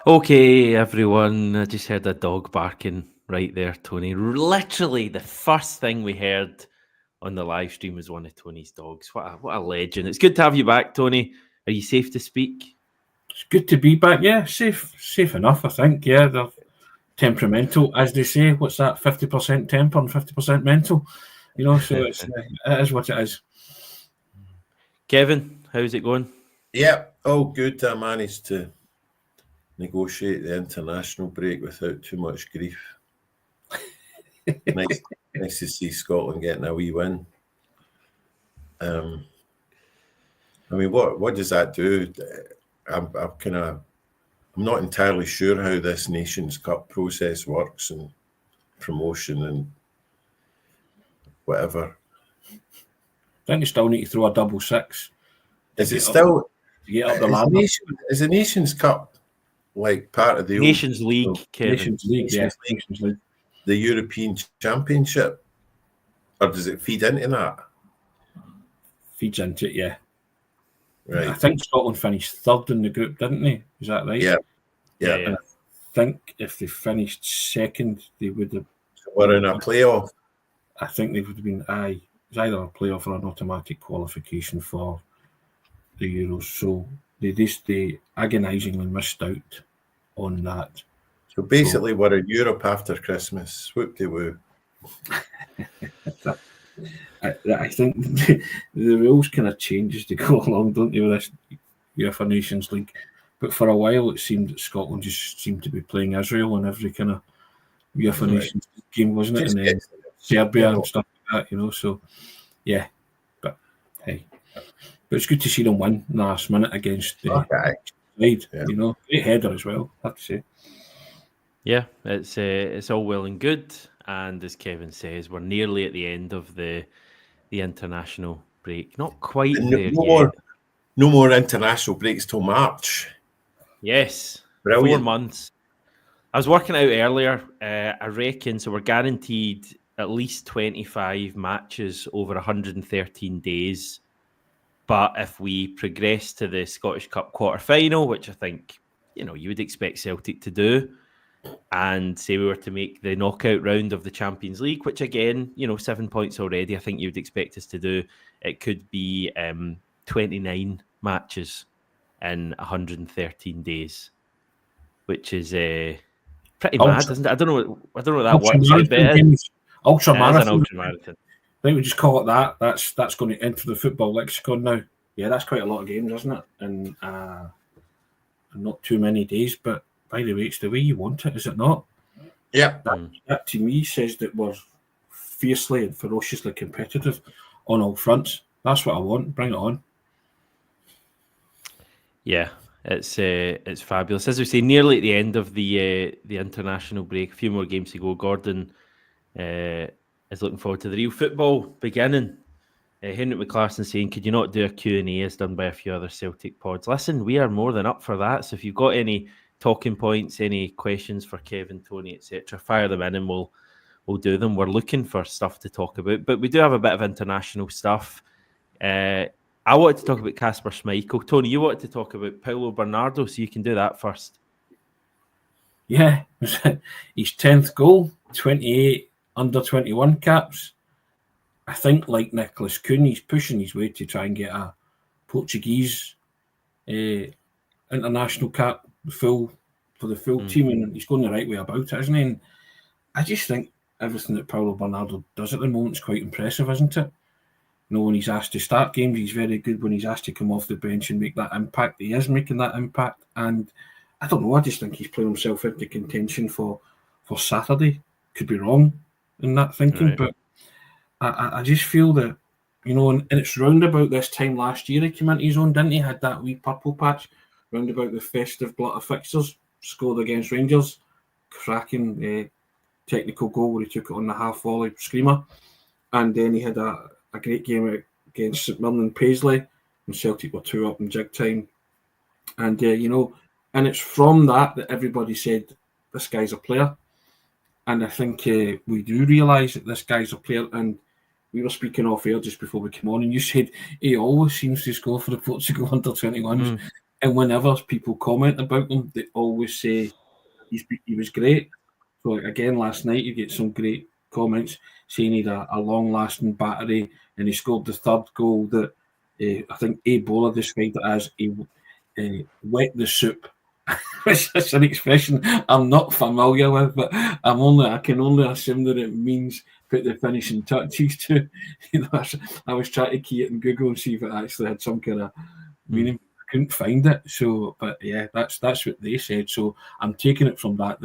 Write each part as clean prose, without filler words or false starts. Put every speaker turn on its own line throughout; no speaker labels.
Okay, everyone, I just heard a dog barking right there, Tony. Literally, the first thing we heard on the live stream was one of Tony's dogs. What a legend. It's good to have you back, Tony. Are you safe to speak?
It's good to be back. Yeah, safe enough, I think. Yeah, they're temperamental, as they say. What's that? 50% temper and 50% mental. So it is what it is.
Kevin, how's it going?
Yeah, all good. I managed to negotiate the international break without too much grief. nice to see Scotland getting a wee win. I mean, what does that do? I'm not entirely sure how this Nations Cup process works and promotion and whatever.
I think you still need to throw a double six.
Is it still
to get up the ladder?
Is the Nations Cup like part of the
Nations League, Kevin?
Nations League, yeah. Nations League.
The European Championship, or does it feed into that?
Feeds into it, yeah.
Right.
I think Scotland finished third in the group, didn't they? Is that right?
Yeah.
And I think if they finished second, they would have.
We're in a playoff.
I think they would have been. It was either a playoff or an automatic qualification for the Euros. So they agonisingly missed out on that.
So basically, we're in Europe after Christmas. Whoop-de-woo.
I think the rules kind of change as they go along, don't they, with this UEFA Nations League? But for a while, it seemed that Scotland just seemed to be playing Israel in every kind of UEFA Nations League game, wasn't it? And then Serbia and stuff like that, So, yeah. But, hey. But it's good to see them win in the last minute against the side, Great header as well, I have to say.
Yeah, it's all well and good. And as Kevin says, we're nearly at the end of the international break. Not quite there yet.
No more international breaks till March.
Yes,
Brilliant.
4 months. I was working out earlier. I reckon, so we're guaranteed at least 25 matches over 113 days. But if we progress to the Scottish Cup quarter-final, which I think, you would expect Celtic to do, and say we were to make the knockout round of the Champions League, which again, 7 points already, I think you would expect us to do, it could be 29 matches in 113 days, which is pretty mad, isn't it? I don't know what that works out, but
ultra marathon.
An ultra marathon.
I think we just call it that. That's going to enter the football lexicon now. Yeah, that's quite a lot of games, isn't it? And not too many days, but by the way, it's the way you want it, is it not?
Yeah.
That to me says that we're fiercely and ferociously competitive on all fronts. That's what I want. Bring it on.
Yeah, it's fabulous. As we say, nearly at the end of the international break. A few more games to go. Gordon is looking forward to the real football beginning. Henrik McClarson saying, could you not do a Q&A as done by a few other Celtic pods? Listen, we are more than up for that. So if you've got any talking points, any questions for Kevin, Tony, etc., fire them in and we'll do them. We're looking for stuff to talk about, but we do have a bit of international stuff. I wanted to talk about Kasper Schmeichel. Tony, you wanted to talk about Paulo Bernardo, so you can do that first.
Yeah, his 10th goal, 28 under-21 caps. I think, like Nicholas Kuhn, he's pushing his way to try and get a Portuguese international cap for the full team, and he's going the right way about it, isn't he? And I just think everything that Paulo Bernardo does at the moment is quite impressive, isn't it? When he's asked to start games, he's very good. When he's asked to come off the bench and make that impact, he is making that impact. And I don't know, I just think he's playing himself into contention for Saturday. Could be wrong in that thinking, right. But I just feel that, and it's round about this time last year he came into his own, didn't he? Had that wee purple patch round about the festive glut of fixtures, scored against Rangers, cracking technical goal where he took it on the half-volley screamer. And then he had a great game against St Mirren and Paisley, and Celtic were 2 up in jig time. And, and it's from that everybody said, this guy's a player. And I think we do realise that this guy's a player. And we were speaking off air just before we came on, and you said he always seems to score for the Portugal under-21s. And whenever people comment about him, they always say he was great. So again, last night you get some great comments saying he had a long-lasting battery, and he scored the third goal that I think Ebola described it as he wet the soup. Which is an expression I'm not familiar with, but I can only assume that it means put the finishing touches to. I was trying to key it in Google and see if it actually had some kind of meaning. I couldn't find it. So, but yeah, that's what they said. So I'm taking it from that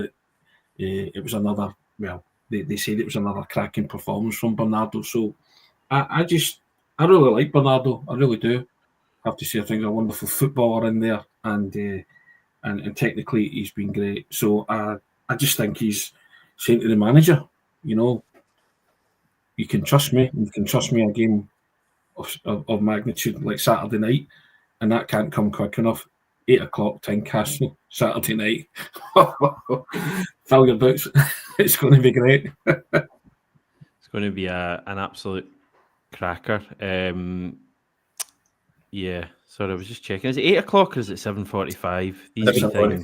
it was another. Well, they said it was another cracking performance from Bernardo. So I really like Bernardo. I really do. I have to say, I think he's a wonderful footballer in there, and technically he's been great. So I just think he's saying to the manager, you can trust me. You can trust me a game of magnitude like Saturday night, and that can't come quick enough. 8 o'clock Tynecastle, Saturday night. Fill your boots. It's going to be great.
It's going to be an absolute cracker. Yeah, sorry, I was just checking. Is it 8 o'clock or is it 7:45? These things.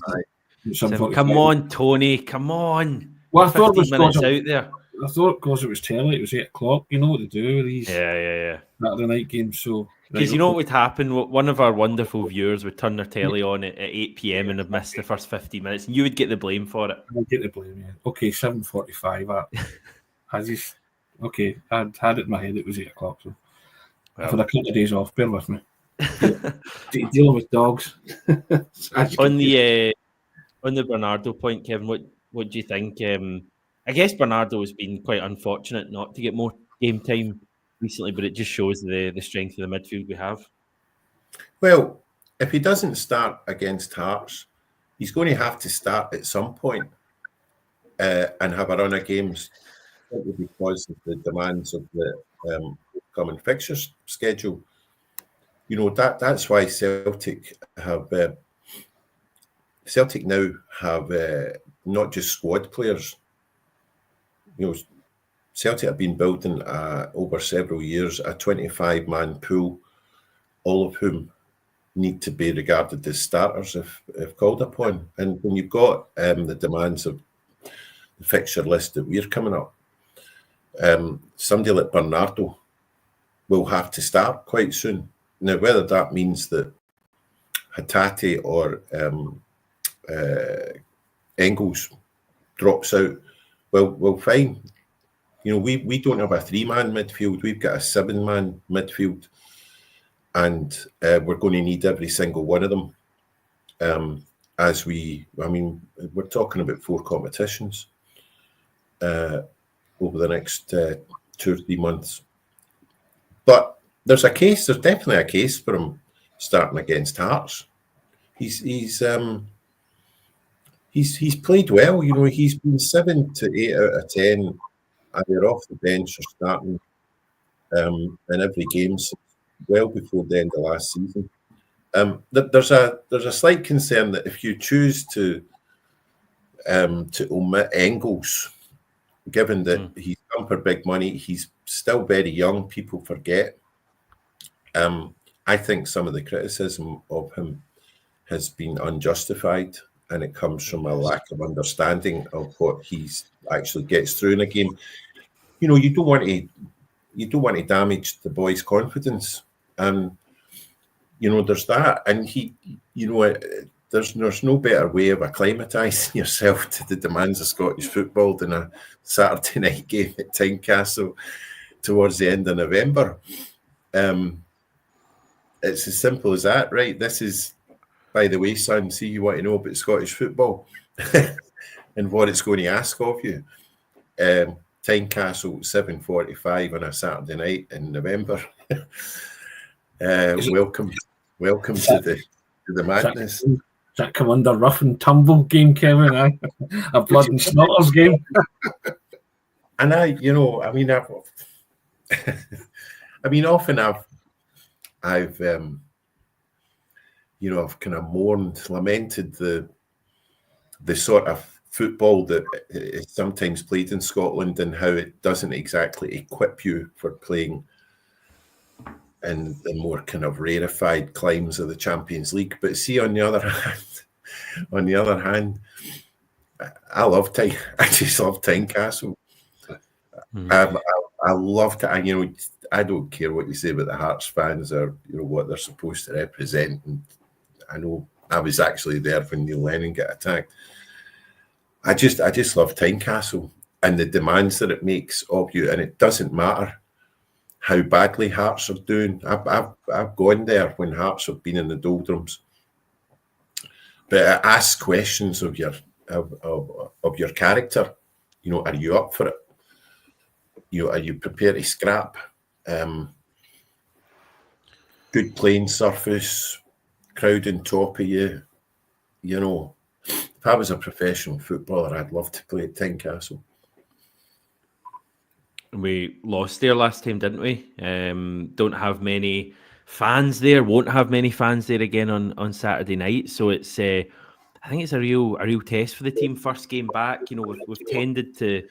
7:45.
Come on, Tony. Come on.
Well, I thought it was
minutes out there.
I thought because it was telly, it was 8 o'clock. You know what to do with these
Yeah.
Saturday night games. So
because you know what would happen? One of our wonderful viewers would turn their telly on at 8 p.m. and have missed the first 50 minutes, and you would get the blame for it.
I get the blame, yeah. Okay, 7:45. I had it in my head it was 8 o'clock. So I've had a couple of days off. Bear with me. Dealing with dogs.
On the Bernardo point, Kevin, what do you think? I guess Bernardo has been quite unfortunate not to get more game time recently, but it just shows the strength of the midfield we have.
Well, if he doesn't start against Hearts, he's going to have to start at some point and have a run of games because of the demands of the upcoming fixtures schedule. That's why Celtic now have not just squad players. Celtic have been building over several years a 25-man pool, all of whom need to be regarded as starters if called upon. And when you've got the demands of the fixture list that we're coming up, somebody like Bernardo will have to start quite soon. Now, whether that means that Hatate or Engels drops out, well, fine. We don't have a 3-man midfield. We've got a 7-man midfield, and we're going to need every single one of them. We're talking about 4 competitions over the next 2 or 3 months. But there's definitely a case for him starting against Hearts. He's played well. He's been 7 to 8 out of 10 either off the bench or starting in every game since well before the end of last season. There's a slight concern that if you choose to omit Engels, given that he's come for big money, he's still very young. People forget. I think some of the criticism of him has been unjustified, and it comes from a lack of understanding of what he actually gets through in a game. You don't want to damage the boy's confidence, and there's that. And there's no better way of acclimatising yourself to the demands of Scottish football than a Saturday night game at Tynecastle towards the end of November. It's as simple as that, right? This is, by the way, son, see you want to know about Scottish football and what it's going to ask of you. Tynecastle 7:45 on a Saturday night in November. Welcome to the madness.
Does that come under rough and tumble game, Kevin? A blood and snotters game.
And often I've kind of lamented the sort of football that is sometimes played in Scotland and how it doesn't exactly equip you for playing in the more kind of rarefied climes of the Champions League. But see, on the other hand, I just love Tynecastle. I love to, I don't care what you say about the Hearts fans or what they're supposed to represent. And I know I was actually there when Neil Lennon got attacked. I just love Tynecastle and the demands that it makes of you, and it doesn't matter how badly Hearts are doing. I've gone there when Hearts have been in the doldrums, but it asks questions of your character. Are you up for it? Are you prepared to scrap? Good playing surface, crowd on top of you. If I was a professional footballer, I'd love to play at Tynecastle.
We lost there last time, didn't we? Don't have many fans there. Won't have many fans there again on Saturday night. So it's I think it's a real test for the team. First game back. We've tended to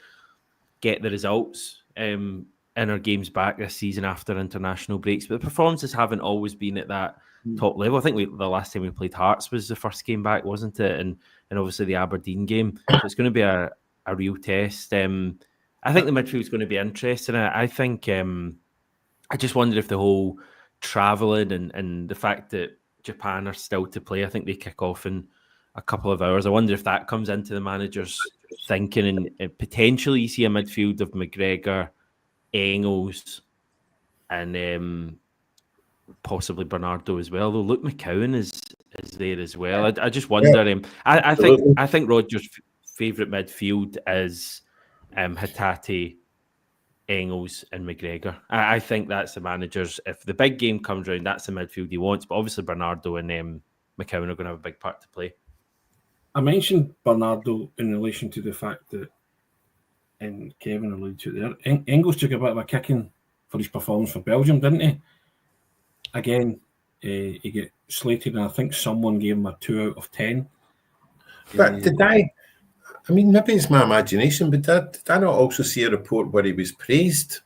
get the results in our games back this season after international breaks, but the performances haven't always been at that top level. I think the last time we played Hearts was the first game back, wasn't it? And obviously the Aberdeen game. So it's going to be a real test. I think the midfield's going to be interesting. I think I just wonder if the whole travelling and the fact that Japan are still to play, I think they kick off in a couple of hours. I wonder if that comes into the manager's thinking and potentially you see a midfield of McGregor, Engels, and possibly Bernardo as well. Though Luke McCowan is there as well. I just wonder. I think Rodgers' favourite midfield is Hatate, Engels, and McGregor. I think that's the manager's. If the big game comes round, that's the midfield he wants. But obviously Bernardo and McCowan are going to have a big part to play.
I mentioned Bernardo in relation to the fact that, and Kevin alluded to it there, Engels took a bit of a kicking for his performance for Belgium, didn't he? Again, he got slated, and I think someone gave him a 2 out of 10.
But maybe it's my imagination, but did I not also see a report where he was praised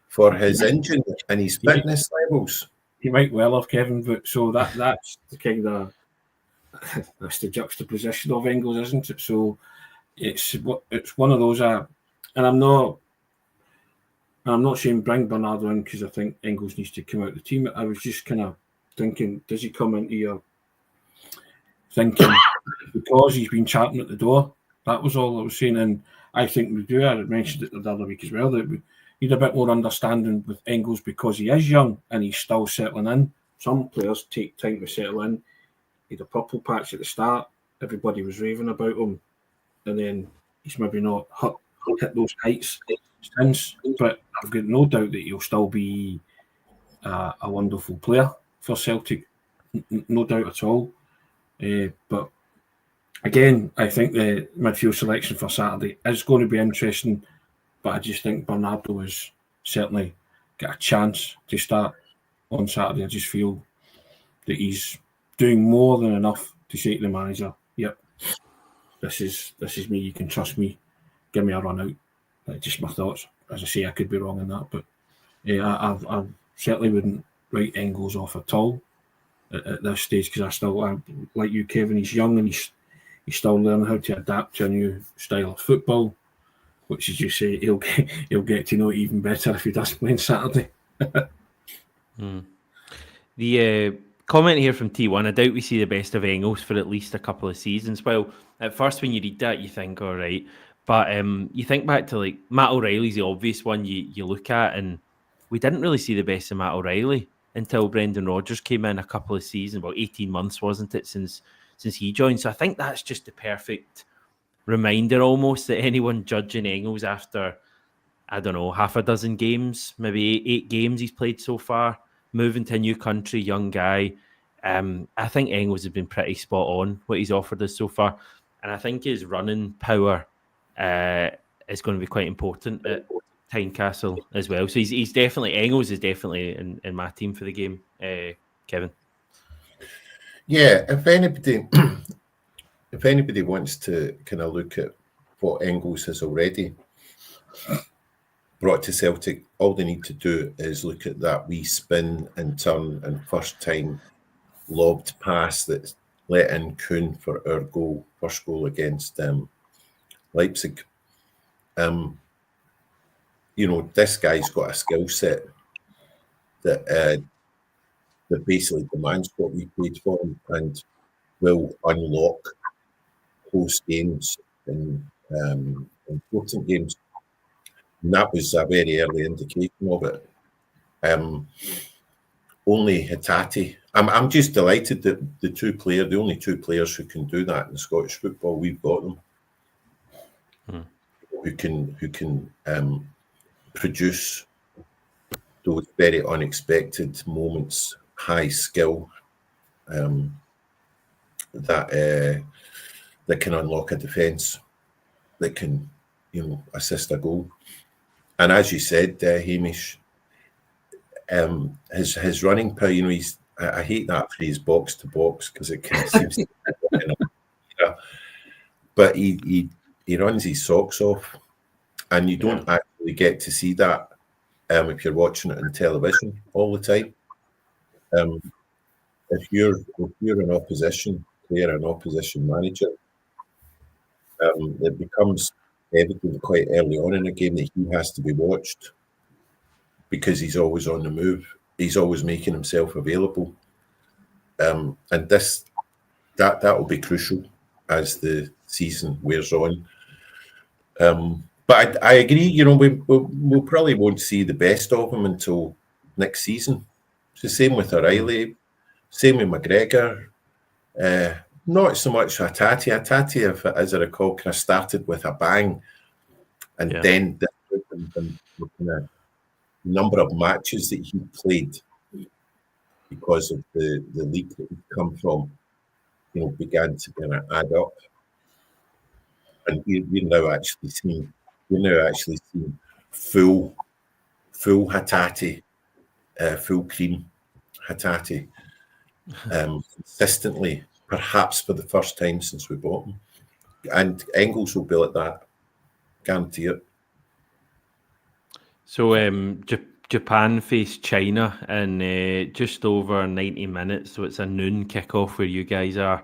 for his engine and his fitness levels?
He might well have, Kevin, but so that's the kind of that's the juxtaposition of Engels, isn't it? So it's one of those, and I'm not saying bring Bernardo in because I think Engels needs to come out of the team. I was just kind of thinking, does he come into your thinking because he's been chatting at the door? That was all I was saying, and I think we do. I mentioned it the other week as well that we need a bit more understanding with Engels because he is young and he's still settling in. Some players take time to settle in. He had a purple patch at the start. Everybody was raving about him, and then he's maybe not hit those heights since. But I've got no doubt that he'll still be a wonderful player for Celtic, no doubt at all. But again, I think the midfield selection for Saturday is going to be interesting, but I just think Bernardo has certainly got a chance to start on Saturday. I just feel that he's doing more than enough to say to the manager, yep, this is me, you can trust me, give me a run out. Just my thoughts. As I say, I could be wrong in that, but I certainly wouldn't write Engels off at all at this stage because I still, like you, Kevin, he's young and he's still learning how to adapt to a new style of football, which, as you say, he'll get to know even better if he does play on Saturday.
The comment here from T1, I doubt we see the best of Engels for at least a couple of seasons. Well, at first when you read that, you think, all right. But you think back to like Matt O'Reilly's the obvious one you look at, and we didn't really see the best of Matt O'Reilly until Brendan Rodgers came in a couple of seasons, about 18 months, wasn't it, since he joined. So I think that's just the perfect reminder almost that anyone judging Engels after, I don't know, half a dozen games, maybe 8 games he's played so far, moving to a new country, young guy. I think Engels has been pretty spot on what he's offered us so far. And I think his running power is going to be quite important at Tynecastle as well. So he's definitely, Engels is definitely in my team for the game, Kevin.
Yeah, if anybody wants to kind of look at what Engels has already brought to Celtic, all they need to do is look at that wee spin and turn and first time lobbed pass that's let in Kuhn for our goal, first goal against Leipzig. This guy's got a skill set that basically demands what we paid for him and will unlock close games in important games. And that was a very early indication of it. Only Hatate. I'm just delighted that the only two players who can do that in Scottish football, we've got them. Who can produce those very unexpected moments, high skill, that can unlock a defence, that can, assist a goal. And as you said, Hamish, his running power, I hate that phrase box to box because it kind of seems to but he runs his socks off, and you don't actually get to see that if you're watching it on television all the time. If you're an opposition player, an opposition manager, it becomes evident quite early on in a game that he has to be watched because he's always on the move. He's always making himself available, and that will be crucial as the season wears on. But I agree. We'll probably won't see the best of him until next season. It's the same with O'Reilly, same with McGregor. Not so much Hatate. Hatate, as I recall, kind of started with a bang, and then the number of matches that he played because of the league that he'd come from, began to kind of add up, and we're now actually seeing full Hatate, full cream Hatate, consistently, perhaps for the first time since we bought him. And Engels will be like that, guarantee it.
So Japan face China in just over 90 minutes, so it's a noon kickoff where you guys are,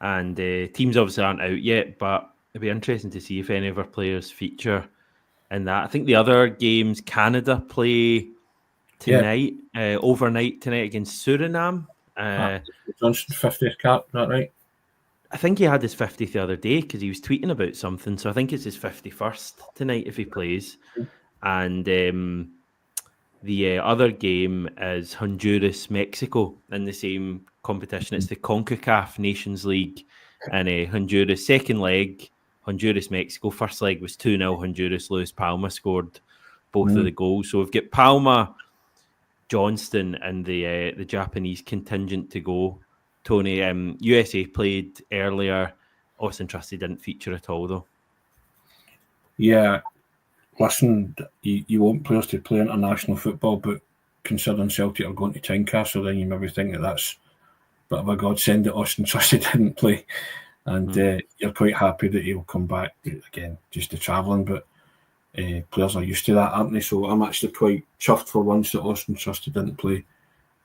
and teams obviously aren't out yet, but it'd be interesting to see if any of our players feature in that. I think the other games, Canada play tonight, overnight tonight against Suriname.
Johnson's 50th cap, is that right?
I think he had his 50th the other day because he was tweeting about something. So I think it's his 51st tonight if he plays. And the other game is Honduras, Mexico in the same competition. It's the CONCACAF Nations League. And Honduras, second leg, Honduras, Mexico. First leg was 2-0 Honduras. Luis Palma scored both of the goals. So we've got Palma, Johnston, and the Japanese contingent to go. Tony, USA played earlier. Austin Trusty didn't feature at all, though.
Yeah, listen, you want players to play international football, but considering Celtic are going to Tynecastle, then you maybe think that's a bit of a godsend that Austin Trusty didn't play. And you're quite happy that he'll come back, again, just to travelling, but players are used to that, aren't they? So I'm actually quite chuffed for once that Austin Trusty didn't play,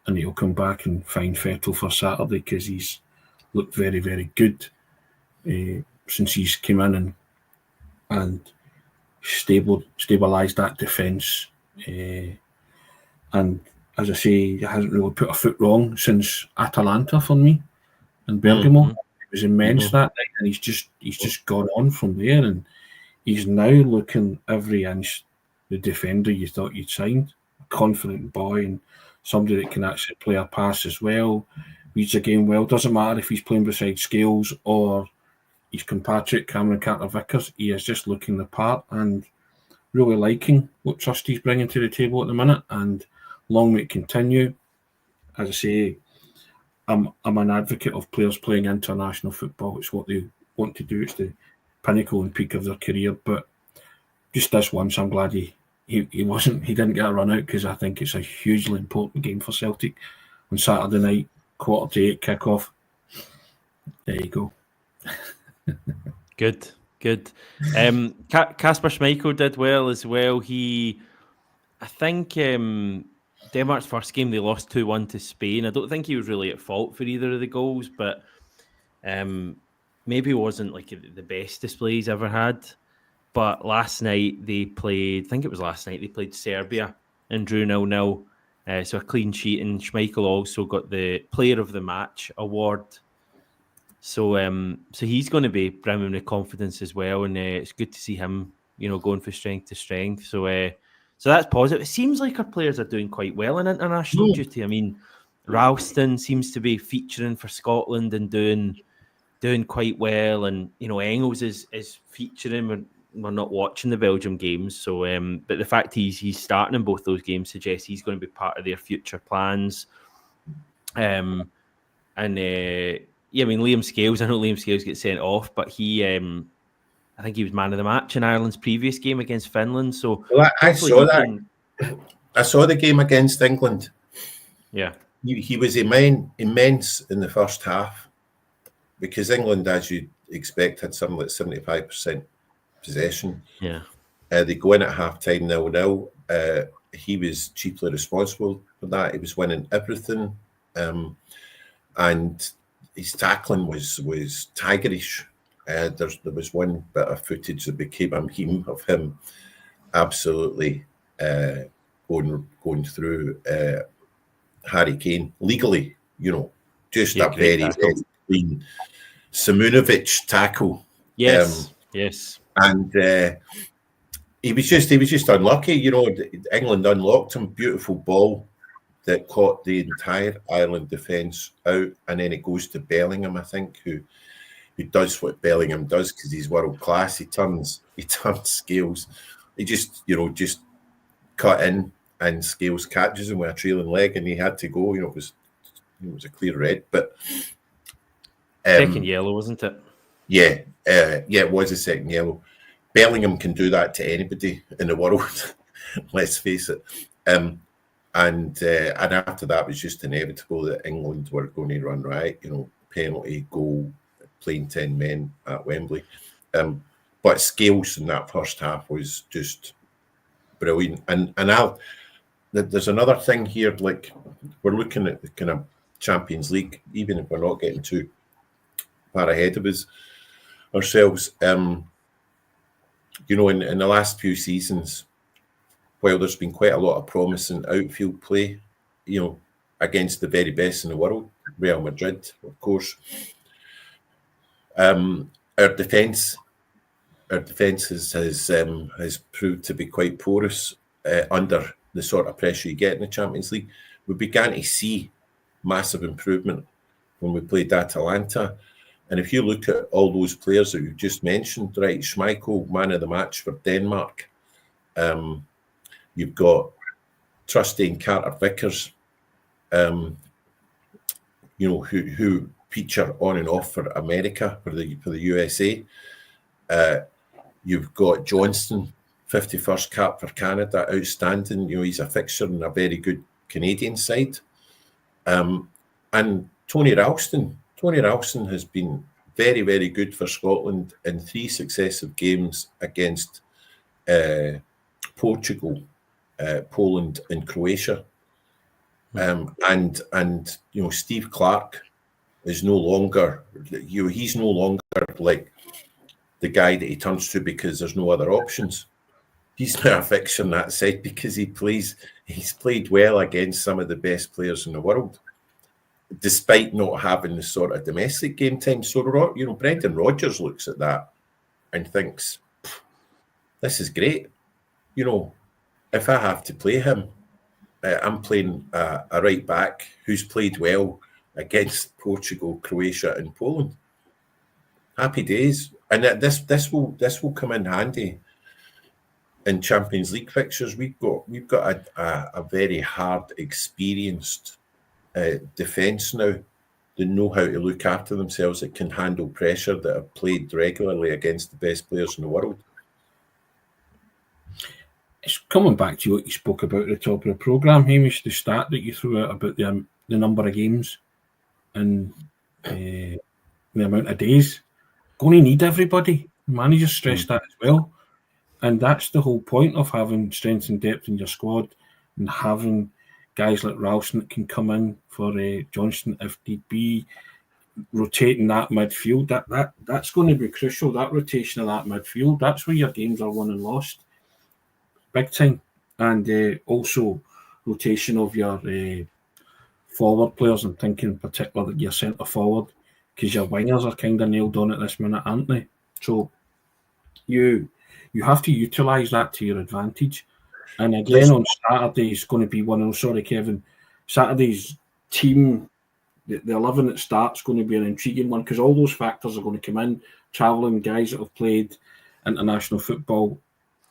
and he'll come back and find Vettel for Saturday because he's looked very, very good since he's came in and stabilised that defence. And as I say, he hasn't really put a foot wrong since Atalanta for me and Bergamo. It was immense that night, and he's just gone on from there, and he's now looking every inch the defender you thought you'd signed. A confident boy and somebody that can actually play a pass as well, reads a game well. Doesn't matter if he's playing beside Scales or his compatriot Cameron Carter-Vickers. He is just looking the part and really liking what Trusty's bringing to the table at the minute, and long may it continue. As I say, I'm an advocate of players playing international football. It's what they want to do. It's the pinnacle and peak of their career. But just this once, I'm glad he didn't get a run out, because I think it's a hugely important game for Celtic on Saturday night, 7:45 kickoff. There you go.
Good. Good. Kasper Schmeichel did well as well. I think Denmark's first game, they lost 2-1 to Spain. I don't think he was really at fault for either of the goals, but maybe wasn't like the best display he's ever had. But last night they played Serbia and drew 0-0. So a clean sheet, and Schmeichel also got the Player of the Match award. So he's going to be brimming with confidence as well, and it's good to see him, going from strength to strength. So that's positive. It seems like our players are doing quite well in international duty. I mean, Ralston seems to be featuring for Scotland and doing quite well, and Engels is featuring. We're not watching the Belgium games, so but the fact he's starting in both those games suggests he's going to be part of their future plans. And I mean, Liam Scales. I know Liam Scales gets sent off, but I think he was man of the match in Ireland's previous game against Finland. So
I saw that. I saw the game against England.
Yeah,
he was immense in the first half, because England, as you'd expect, had something like 75% possession.
Yeah,
they go in at half time 0-0. He was chiefly responsible for that. He was winning everything, and his tackling was tigerish. There was one bit of footage that became a meme of him absolutely going through Harry Kane legally. Just a very clean Simunovic tackle.
Yes, yes.
And he was just unlucky. England unlocked him. Beautiful ball that caught the entire Ireland defence out, and then it goes to Bellingham, I think, who does what Bellingham does because he's world class. He turns Scales. He just cut in, and Scales catches him with a trailing leg, and he had to go. It was a clear red, but
second yellow, wasn't it?
Yeah, it was a second yellow. Bellingham can do that to anybody in the world. Let's face it. And after that, it was just inevitable that England were going to run right. Penalty, goal, playing 10 men at Wembley. But Scales in that first half was just brilliant. And there's another thing here. Like, we're looking at the kind of Champions League, even if we're not getting too far ahead of ourselves. In the last few seasons, while there's been quite a lot of promising outfield play, against the very best in the world, Real Madrid, of course, our defence has proved to be quite porous under the sort of pressure you get in the Champions League. We began to see massive improvement when we played Atalanta. And if you look at all those players that you've just mentioned, right, Schmeichel, man of the match for Denmark. You've got Trusty and Carter Vickers, who feature on and off for America, for the USA. You've got Johnston, 51st cap for Canada, outstanding. He's a fixture in a very good Canadian side. And Tony Ralston has been very, very good for Scotland in 3 successive games against Portugal, Poland, and Croatia. And Steve Clark is no longer, he's no longer like the guy that he turns to because there's no other options. He's now a fixture on that side because he's played well against some of the best players in the world, despite not having the sort of domestic game time. So, Brendan Rodgers looks at that and thinks, this is great. If I have to play him, I'm playing a right back who's played well against Portugal, Croatia, and Poland. Happy days. And this will come in handy in Champions League fixtures. We've got a very hard, experienced defence now that know how to look after themselves, that can handle pressure, that have played regularly against the best players in the world.
It's coming back to what you spoke about at the top of the programme, Hamish, the stat that you threw out about the number of games and the amount of days. Going to need everybody. The managers stress that as well. And that's the whole point of having strength and depth in your squad and having guys like Ralston that can come in for Johnston if need be, rotating that midfield. That's going to be crucial, that rotation of that midfield. That's where your games are won and lost. Big time. And also rotation of your forward players. I'm thinking in particular that your centre forward, because your wingers are kind of nailed on at this minute, aren't they? So you have to utilise that to your advantage. And again, on Saturday is going to be one of those, sorry Kevin, Saturday's team, the 11 that starts, going to be an intriguing one because all those factors are going to come in, travelling guys that have played international football,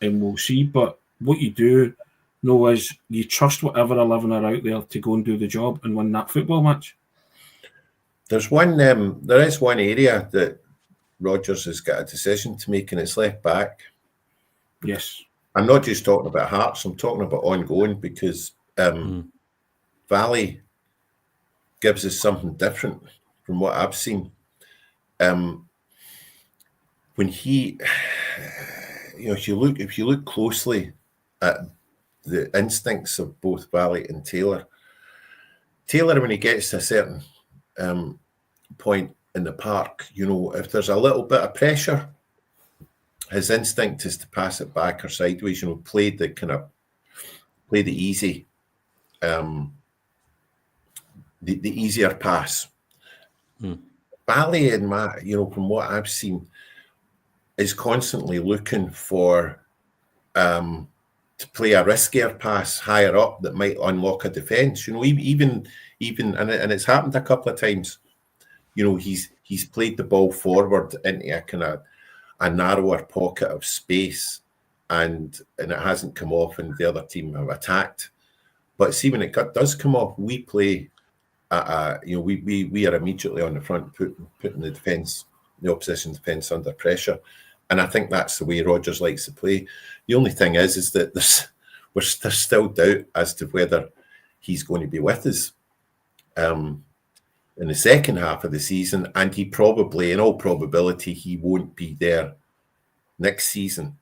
and we'll see. But what you do know is you trust whatever 11 are out there to go and do the job and win that football match.
There is one area that Rodgers has got a decision to make, and it's left back.
Yes.
I'm not just talking about Hearts, I'm talking about ongoing because Valley gives us something different from what I've seen. When he, if you look closely at the instincts of both Valley and Taylor, when he gets to a certain point in the park, if there's a little bit of pressure, his instinct is to pass it back or sideways, play the easy, the easier pass. Valley and Matt, from what I've seen, is constantly looking for to play a riskier pass higher up that might unlock a defence. Even and it's happened a couple of times. He's played the ball forward into a kind of a narrower pocket of space, and it hasn't come off, and the other team have attacked. But see, when it does come off, we play. We are immediately on the front, putting the opposition defence under pressure, and I think that's the way Rodgers likes to play. The only thing is that there's still doubt as to whether he's going to be with us in the second half of the season, and he probably, in all probability, he won't be there next season.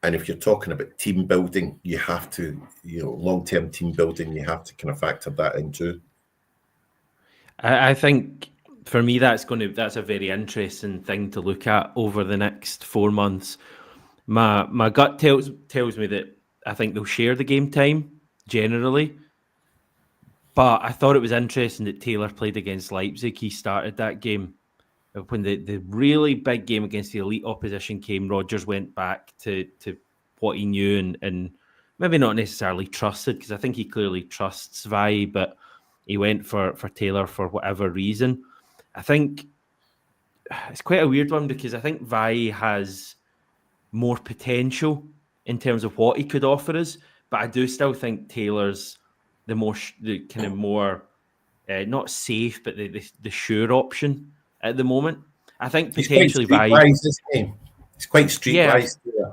And if you're talking about team building, you have to, long-term team building, you have to kind of factor that in too.
I think for me that's a very interesting thing to look at over the next 4 months. My gut tells me that I think they'll share the game time generally. But I thought it was interesting that Taylor played against Leipzig. He started that game. When the really big game against the elite opposition came, Rodgers went back to what he knew and maybe not necessarily trusted, because I think he clearly trusts Vai, but he went for Taylor for whatever reason. I think it's quite a weird one because I think Vai has more potential in terms of what he could offer us, but I do still think Taylor's the kind of more not safe, but the sure option at the moment. I think potentially
He's quite streetwise.
Yeah.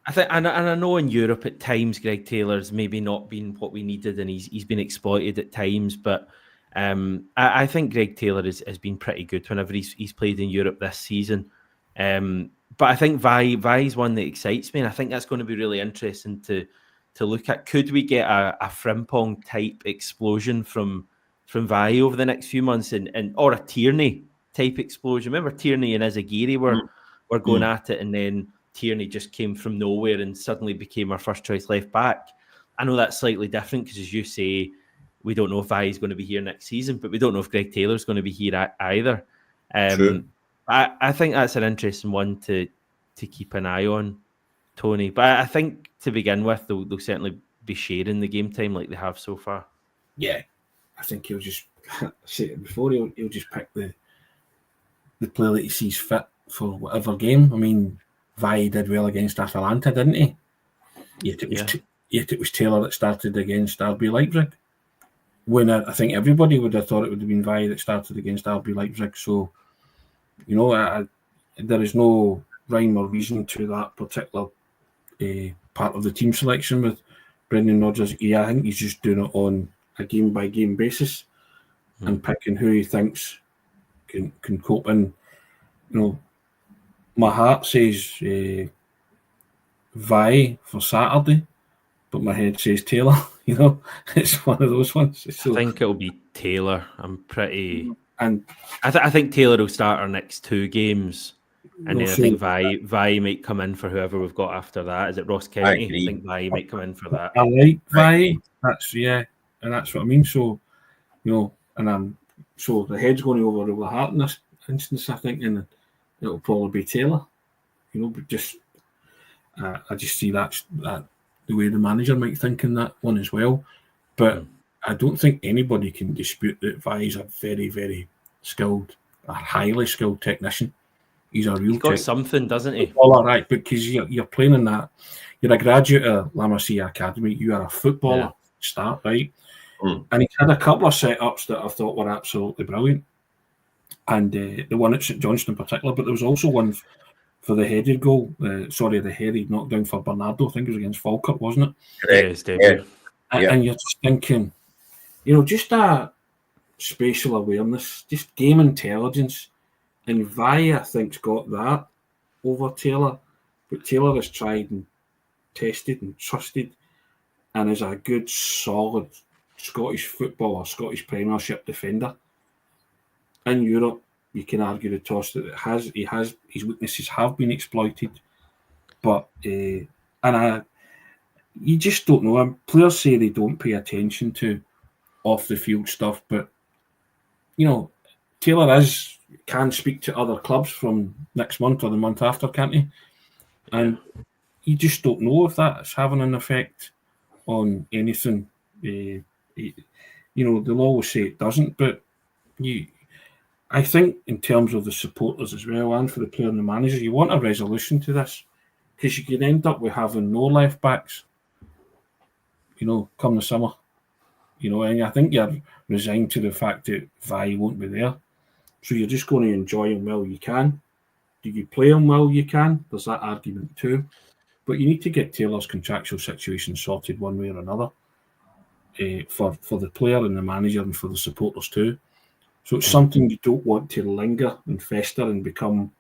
I think, and I know in Europe at times Greg Taylor's maybe not been what we needed, and he's been exploited at times. But I think Greg Taylor has been pretty good whenever he's played in Europe this season. But I think Vai's one that excites me, and I think that's going to be really interesting to look at. Could we get a Frimpong type explosion from Vai over the next few months, and or a Tierney type explosion? Remember Tierney and Izagiri were going at it, and then Tierney just came from nowhere and suddenly became our first choice left back. I know that's slightly different because, as you say, we don't know if Vai is going to be here next season, but we don't know if Greg Taylor's going to be here either.
True.
I think that's an interesting one to keep an eye on, Tony. But I think to begin with, they'll certainly be sharing the game time like they have so far.
Yeah, I think he'll just say it before. He'll just pick the player that he sees fit for whatever game. I mean, Vai did well against Atalanta, didn't he? Yet it was Taylor that started against RB Leipzig. When I think everybody would have thought it would have been Vai that started against RB Leipzig. So, there is no rhyme or reason to that particular part of the team selection with Brendan Rodgers. Yeah, I think he's just doing it on a game-by-game basis and picking who he thinks can cope in, My heart says Vi for Saturday, but my head says Taylor. You know, it's one of those ones. So,
I think it'll be Taylor. I'm pretty...
And
I think Taylor will start our next 2 games. And then I
so-
think Vi might come in for whoever we've got after that. Is it Ross County?
agree.
I think Vi might come in for that.
I like Vi. That's and that's what I mean. So, you know, and so the head's going to overrule the heart in this instance, I think, and it'll probably be Taylor. You know, but just I just see that the way the manager might think in that one as well. But I don't think anybody can dispute that Vi is a very, very skilled, a highly skilled technician. He's a real.
He's got something, doesn't he?
All right, because you're playing in that. You're a graduate of La Masia Academy. You are a footballer. Start right, and he's had a couple of setups that I thought were absolutely brilliant, and the one at St Johnstone in particular. But there was also one for the headed goal. The headed knockdown for Bernardo. I think it was against Falkirk, wasn't it?
Yes,
And you're just thinking, you know, just that spatial awareness, just game intelligence. And Vi, I think's got that over Taylor. But Taylor has tried and tested and trusted and is a good, solid Scottish footballer, Scottish Premiership defender. In Europe, you can argue the toss that his weaknesses have been exploited. But, you just don't know. Players say they don't pay attention to off-the-field stuff, but, you know, Taylor can speak to other clubs from next month or the month after, can't he? And you just don't know if that's having an effect on anything. You know, they'll always say it doesn't, but I think in terms of the supporters as well, and for the player and the manager, you want a resolution to this, because you could end up with having no left backs, you know, come the summer. You know, and I think you're resigned to the fact that Vi won't be there. So you're just going to enjoy him while you can. Do you play him while you can? There's that argument too. But you need to get Taylor's contractual situation sorted one way or another for the player and the manager and for the supporters too. So it's something you don't want to linger and fester and become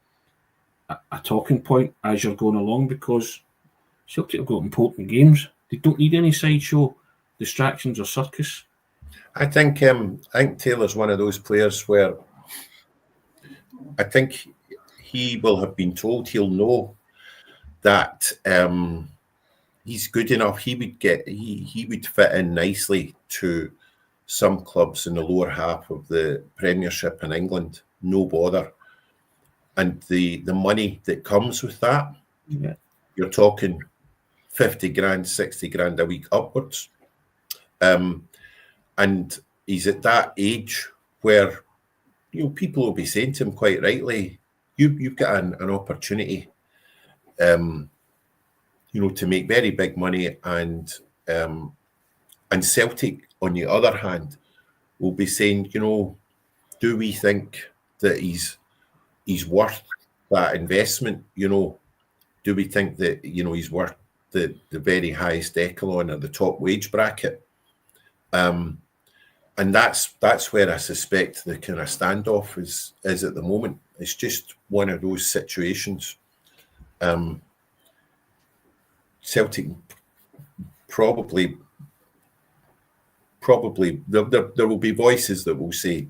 a talking point as you're going along, because Celtic have got important games. They don't need any sideshow distractions or circus.
I think Taylor's one of those players where I think he will have been told, he'll know that he's good enough. He would fit in nicely to some clubs in the lower half of the Premiership in England, no bother. And the money that comes with that, you're talking 50 grand, 60 grand a week upwards. And he's at that age where, you know, people will be saying to him quite rightly, you've got an opportunity, you know, to make very big money, and Celtic, on the other hand, will be saying, you know, do we think that he's worth that investment? You know, do we think that, you know, he's worth the very highest echelon or the top wage bracket? And that's where I suspect the kind of standoff is at the moment. It's just one of those situations. Celtic probably there will be voices that will say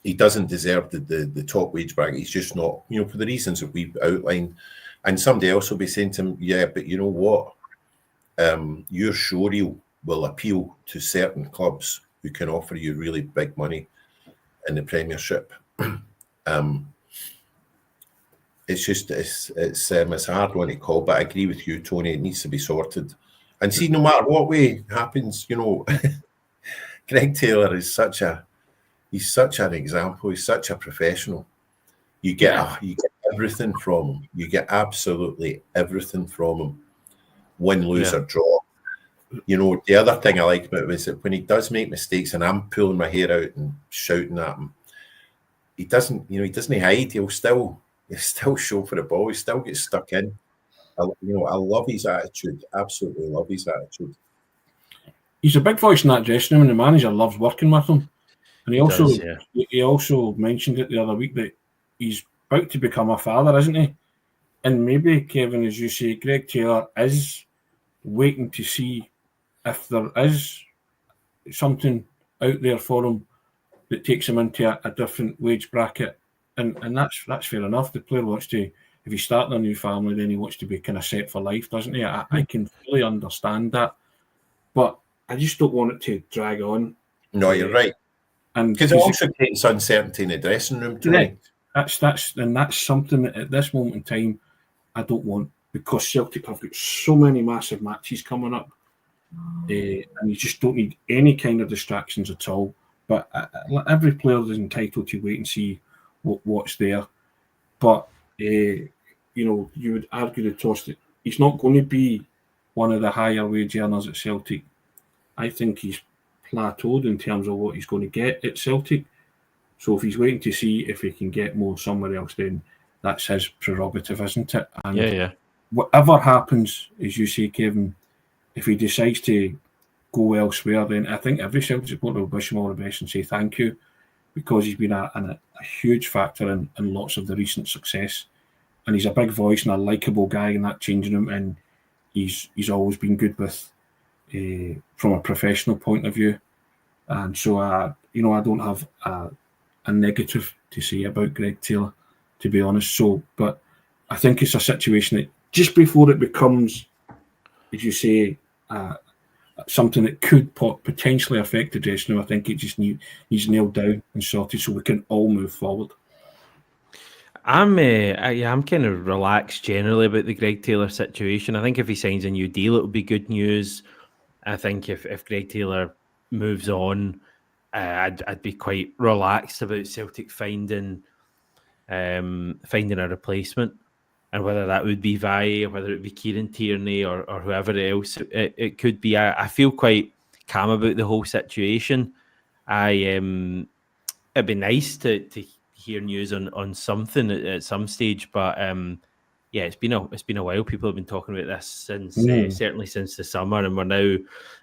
he doesn't deserve the top wage bracket. He's just not, you know, for the reasons that we've outlined. And somebody else will be saying to him, yeah, but you know what? Your showreel will appeal to certain clubs who can offer you really big money in the Premiership. It's a hard one to call, but I agree with you, Tony. It needs to be sorted. And see, no matter what way it happens, you know, Greg Taylor is such an example. He's such a professional. You get everything from him. You get absolutely everything from him. Win, lose, or draw. You know, the other thing I like about him is that when he does make mistakes and I'm pulling my hair out and shouting at him, he doesn't hide. He'll still show for the ball. He still gets stuck in. I love his attitude. Absolutely love his attitude.
He's a big voice in that dressing room, and the manager loves working with him. And he also mentioned it the other week that he's about to become a father, isn't he? And maybe, Kevin, as you say, Greg Taylor is waiting to see if there is something out there for him that takes him into a different wage bracket. And that's fair enough. The player wants to, if he's starting a new family, then he wants to be kind of set for life, doesn't he? I can fully understand that. But I just don't want it to drag on.
No, you're right.
And
because it also creates uncertainty in the dressing room, Tony.
That's something that at this moment in time I don't want, because Celtic have got so many massive matches coming up, and you just don't need any kind of distractions at all. But every player is entitled to wait and see what's there. But you would argue the toss that he's not going to be one of the higher wage earners at Celtic. I think he's plateaued in terms of what he's going to get at Celtic. So if he's waiting to see if he can get more somewhere else, then that's his prerogative, isn't it? And whatever happens, as you say, Kevin, if he decides to go elsewhere, then I think every Celtic supporter will wish him all the best and say thank you, because he's been a huge factor in lots of the recent success. And he's a big voice and a likeable guy in that changing room, and he's always been good with, from a professional point of view. And so, I don't have a negative to say about Greg Taylor, to be honest. So, but I think it's a situation that just before it becomes, as you say, something that could potentially affect the dressing room, I think it just needs nailed down and sorted so we can all move forward.
I'm kind of relaxed generally about the Greg Taylor situation. I think if he signs a new deal, it'll be good news. I think if Greg Taylor moves on, I'd be quite relaxed about Celtic finding a replacement, and whether that would be Valle or whether it be Kieran Tierney or whoever else it could be. I feel quite calm about the whole situation. It'd be nice to hear news on something at some stage, but it's been a while. People have been talking about this since certainly since the summer, and we're now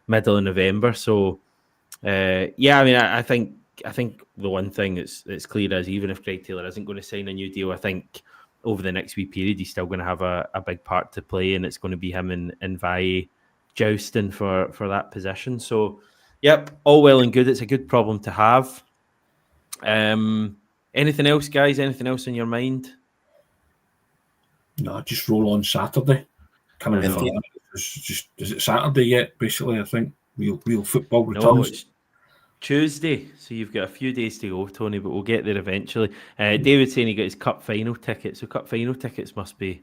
middle of November. So I think the one thing that's clear is, even if Greg Taylor isn't going to sign a new deal, I think over the next wee period he's still going to have a big part to play, and it's going to be him and Valle jousting for that position. So, yep, all well and good. It's a good problem to have. Anything else, guys? Anything else on your mind?
No, just roll on Saturday. Is it Saturday yet? Basically, I think real football returns.
No, it's Tuesday, so you've got a few days to go, Tony, but we'll get there eventually. David's saying he got his cup final ticket, so cup final tickets must be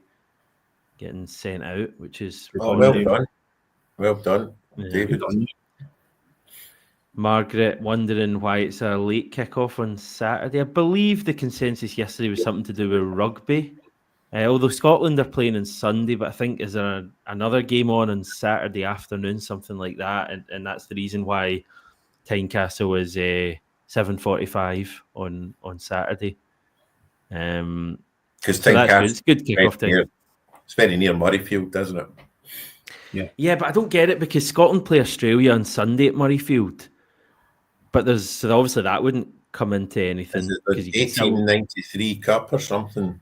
getting sent out, which is
well done, David.
Margaret wondering why it's a late kickoff on Saturday. I believe the consensus yesterday was something to do with rugby. Although Scotland are playing on Sunday, but I think is there another game on Saturday afternoon, something like that, and that's the reason why Tynecastle is 7:45 on Saturday.
Because
it's good kickoff time.
It's very near Murrayfield, doesn't
it?
Yeah, but I don't get it, because Scotland play Australia on Sunday at Murrayfield. But obviously that wouldn't come into anything.
Is it the 1893 Cup or something?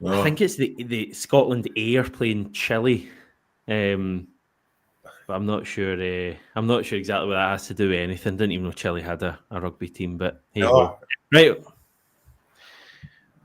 No.
I think it's the Scotland A are playing Chile. But I'm not sure. I'm not sure exactly what that has to do with anything. Didn't even know Chile had a rugby team. But hey, right.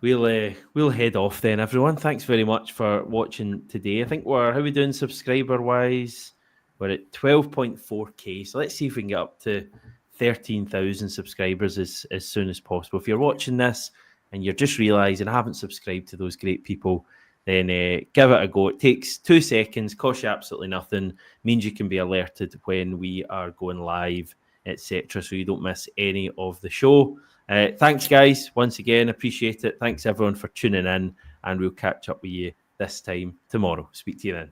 We'll head off then, everyone. Thanks very much for watching today. I think how are we doing subscriber wise? We're at 12.4k. So let's see if we can get up to 13,000 subscribers as soon as possible. If you're watching this and you're just realising I haven't subscribed to those great people, then give it a go. It takes 2 seconds, costs you absolutely nothing, means you can be alerted when we are going live, etc., so you don't miss any of the show. Thanks, guys, once again. Appreciate it. Thanks, everyone, for tuning in, and we'll catch up with you this time tomorrow. Speak to you then.